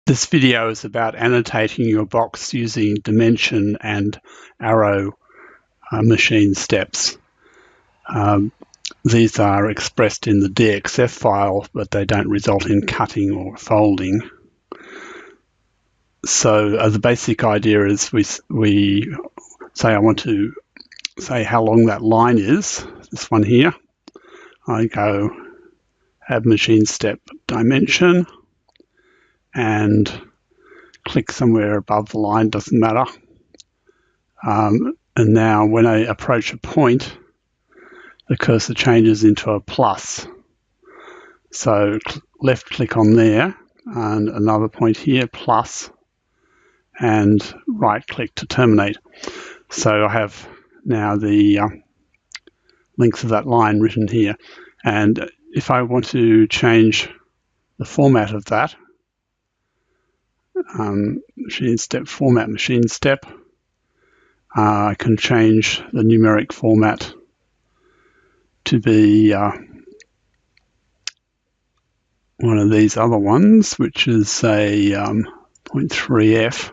This video is about annotating your box using dimension and arrow machine steps. These are expressed in the DXF file, but they don't result in cutting or folding. So the basic idea is we say I want to say how long that line is, this one here. I go add machine step dimension and click somewhere above the line, doesn't matter. And now when I approach a point, the cursor changes into a plus. So left click on there and another point here, plus, and right click to terminate. So I have now the length of that line written here. And if I want to change the format of that, machine step format, machine step, I can change the numeric format to be one of these other ones, which is a 0.3f.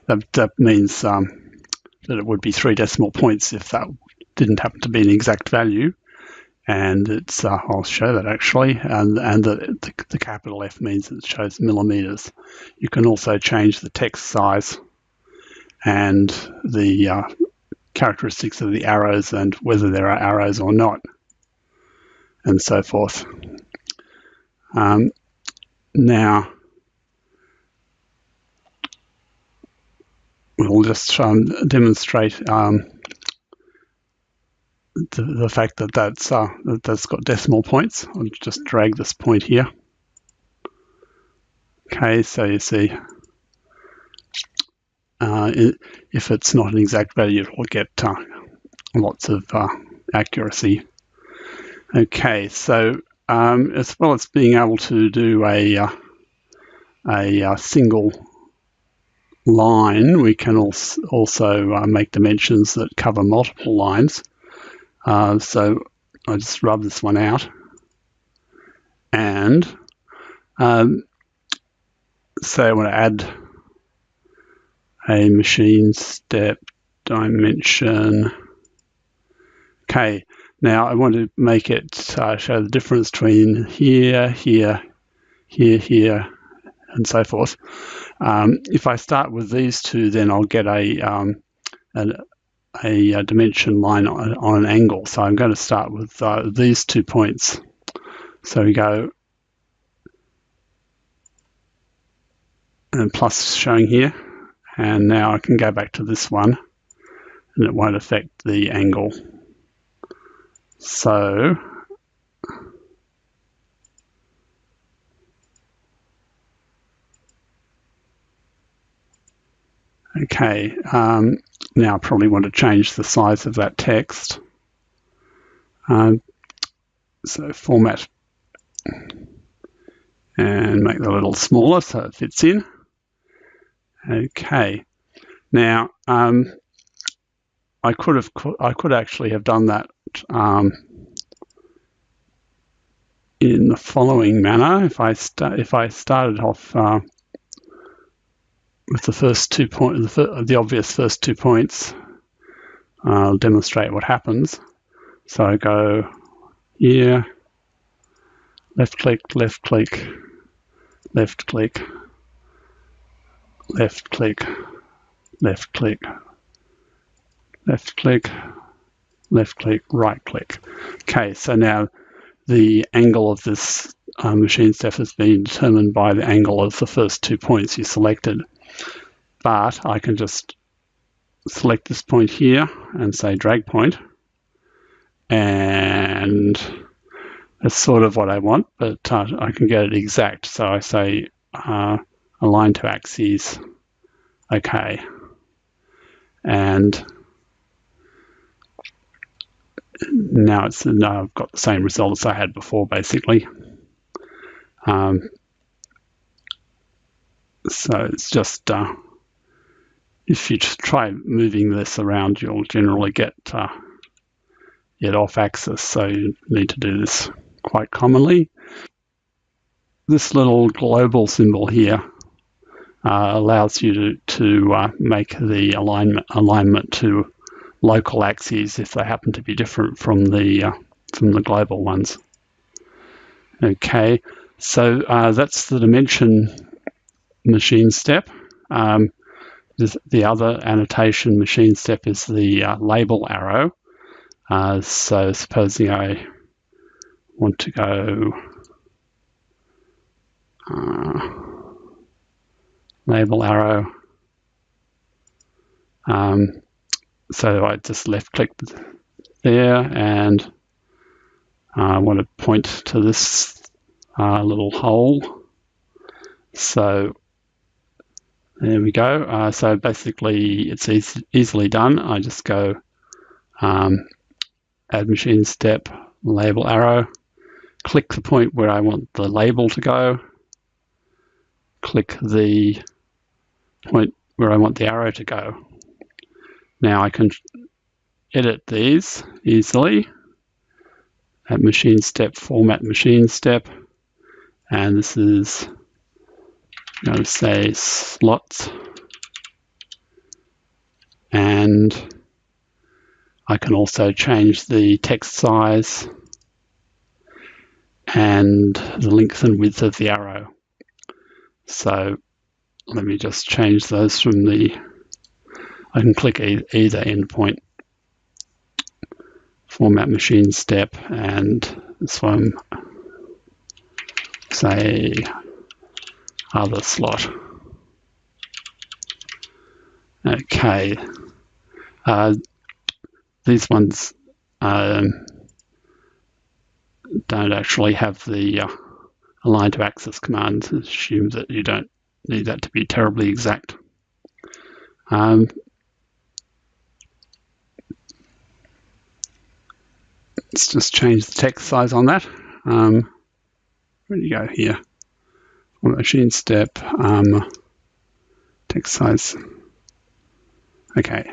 That means that it would be 3 decimal points if that didn't happen to be an exact value. And it's I'll show that actually, and the capital F means it shows millimeters. You can also change the text size and the characteristics of the arrows and whether there are arrows or not, and so forth. Now we'll just demonstrate the fact that that's got decimal points. I'll just drag this point here. Okay, so you see if it's not an exact value, it will get lots of accuracy. Okay, so as well as being able to do a single line, we can also make dimensions that cover multiple lines. So I just rub this one out, and say I want to add a machine step dimension. Okay, now I want to make it show the difference between here, here, here, here, and so forth. If I start with these two, then I'll get a dimension line on an angle. So I'm going to start with these 2 points. So we go, and plus showing here, and now I can go back to this one and it won't affect the angle. So okay, now I probably want to change the size of that text. So format and make that a little smaller so it fits in. Okay, now I could actually have done that in the following manner. If I started off with the first 2 points, the obvious first 2 points, I'll demonstrate what happens. So I go here, left click, left click, left click, left click, left click, left click, left click, right click. Okay, so now the angle of this machine step has been determined by the angle of the first 2 points you selected. But I can just select this point here and say drag point, and that's sort of what I want, but I can get it exact. So I say align to axes, okay, and now I've got the same results I had before, basically. So it's just if you just try moving this around, you'll generally get it off axis. So you need to do this quite commonly. This little global symbol here allows you to make the alignment to local axes if they happen to be different from the global ones. Okay, so that's the dimension machine step. The other annotation machine step is the label arrow. So supposing I want to go label arrow, so I just left click there, and I want to point to this little hole. So there we go. So basically it's easily done. I just go add machine step, label arrow, click the point where I want the label to go, click the point where I want the arrow to go. Now I can edit these easily at machine step, format machine step, and this is going to say slots, and I can also change the text size and the length and width of the arrow. So let me just change those from I can click either endpoint, format machine step, and this one, say, other slot. Okay. These ones don't actually have the align to axis command. Assume that you don't need that to be terribly exact. Let's just change the text size on that. Where do you go here? Machine step, text size. Okay.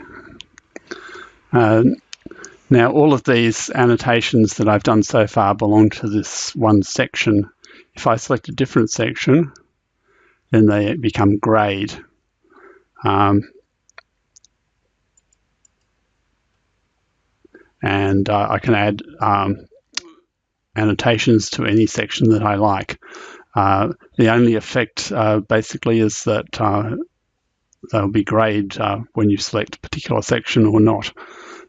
Now all of these annotations that I've done so far belong to this one section. If I select a different section, then they become grayed. And I can add annotations to any section that I like. The only effect basically is that they'll be grayed when you select a particular section or not.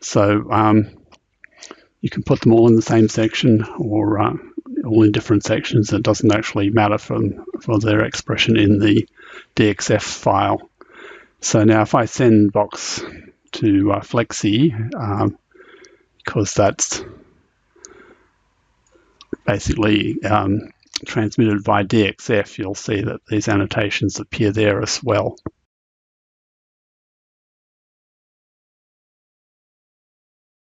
So you can put them all in the same section or all in different sections. It doesn't actually matter for their expression in the DXF file. So now if I send box to Flexi, because that's basically transmitted via DXF, you'll see that these annotations appear there as well.